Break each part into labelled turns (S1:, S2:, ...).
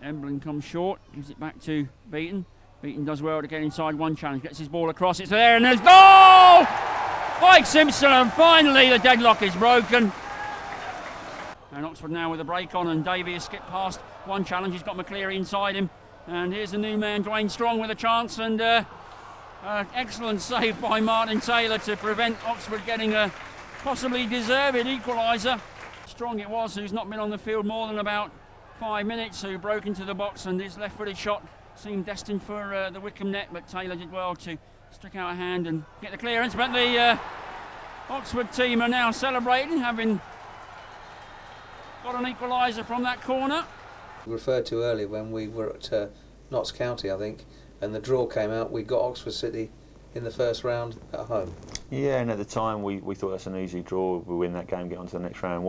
S1: Emblem comes short, gives it back to Beaton. Beaton does well to get inside one challenge, gets his ball across, it's there, and there's goal! Mike Simpson, and finally the deadlock is broken. And Oxford now with a break on, and Davey has skipped past one challenge, he's got McCleary inside him. And here's the new man, Dwayne Strong, with a chance, and excellent save by Martin Taylor to prevent Oxford getting a possibly deserved equaliser. Strong it was, who's not been on the field more than about 5 minutes, who broke into the box, and his left-footed shot seemed destined for the Wycombe net, but Taylor did well to stick out a hand and get the clearance. But the Oxford team are now celebrating, having got an equaliser from that corner.
S2: Referred to earlier when we were at Notts County, I think, and the draw came out, we got Oxford City in the first round at home.
S3: Yeah, and at the time we thought that's an easy draw. We win that game, get on to the next round.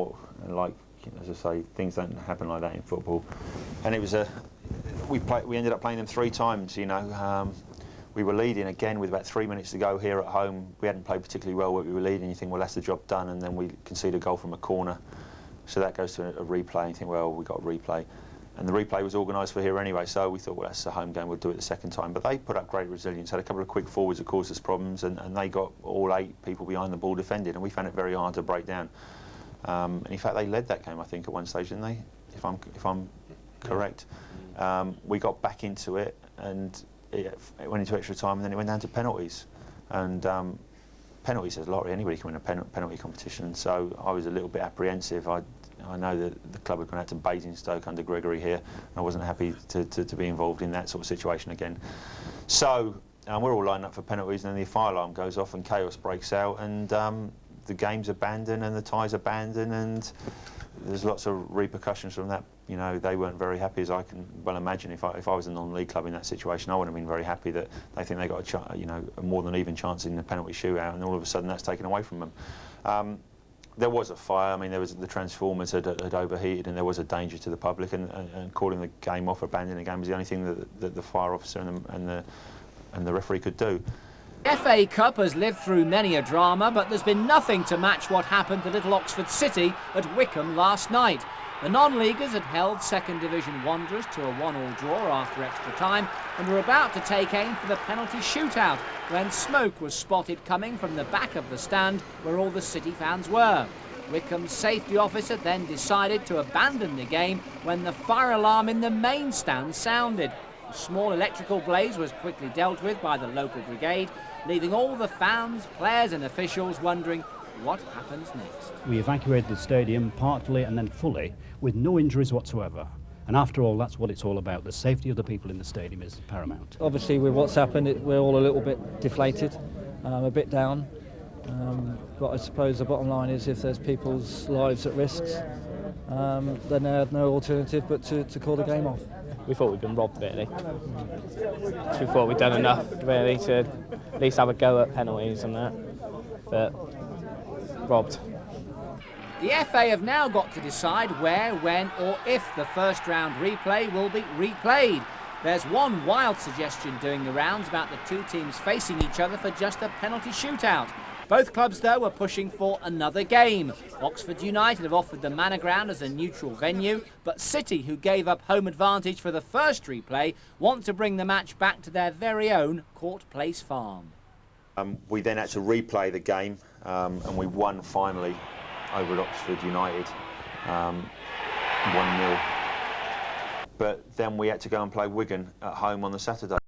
S3: Like, as I say, things don't happen like that in football. And it was we ended up playing them 3 times. You know, we were leading again with about 3 minutes to go here at home. We hadn't played particularly well, but we were leading. You think, well, that's the job done, and then we concede a goal from a corner. So that goes to a replay. And you think, well, we got a replay. And the replay was organised for here anyway, so we thought, well, that's a home game, we'll do it the second time. But they put up great resilience, had a couple of quick forwards that caused us problems, and they got all 8 people behind the ball defended, and we found it very hard to break down. And in fact, they led that game, I think, at one stage, didn't they? If I'm correct. We got back into it, and it went into extra time, and then it went down to penalties. And penalties, there's a lot. Anybody can win a penalty competition, so I was a little bit apprehensive. I know that the club had gone out to Basingstoke under Gregory here, and I wasn't happy to be involved in that sort of situation again. So we're all lined up for penalties, and then the fire alarm goes off and chaos breaks out, and the game's abandoned and the tie's abandoned, and there's lots of repercussions from that. You know, they weren't very happy, as I can well imagine. If I was a non-league club in that situation, I wouldn't have been very happy that they think they got a more than even chance in the penalty shootout, and all of a sudden that's taken away from them. There was a fire. I mean, the transformers had overheated, and there was a danger to the public. And calling the game off, abandoning the game, was the only thing that the fire officer and the referee could do.
S4: The FA Cup has lived through many a drama, but there's been nothing to match what happened to little Oxford City at Wycombe last night. The non-leaguers had held 2nd Division Wanderers to a 1-1 draw after extra time, and were about to take aim for the penalty shootout when smoke was spotted coming from the back of the stand where all the City fans were. Wycombe's safety officer then decided to abandon the game when the fire alarm in the main stand sounded. A small electrical blaze was quickly dealt with by the local brigade, leaving all the fans, players and officials wondering what happens next.
S5: We evacuated the stadium partly and then fully with no injuries whatsoever. And after all, that's what it's all about. The safety of the people in the stadium is paramount.
S6: Obviously, with what's happened, we're all a little bit deflated, a bit down. But I suppose the bottom line is if there's people's lives at risk, then they had no alternative but to call the game off.
S7: We thought we'd been robbed, really. We thought we'd done enough, really, to at least have a go at penalties and that. But robbed.
S4: The FA have now got to decide where, when or if the first round replay will be replayed. There's one wild suggestion doing the rounds about the 2 teams facing each other for just a penalty shootout. Both clubs, though, are pushing for another game. Oxford United have offered the Manor Ground as a neutral venue, but City, who gave up home advantage for the first replay, want to bring the match back to their very own Court Place farm.
S3: We then had to replay the game, and we won finally over at Oxford United, 1-0. But then we had to go and play Wigan at home on the Saturday.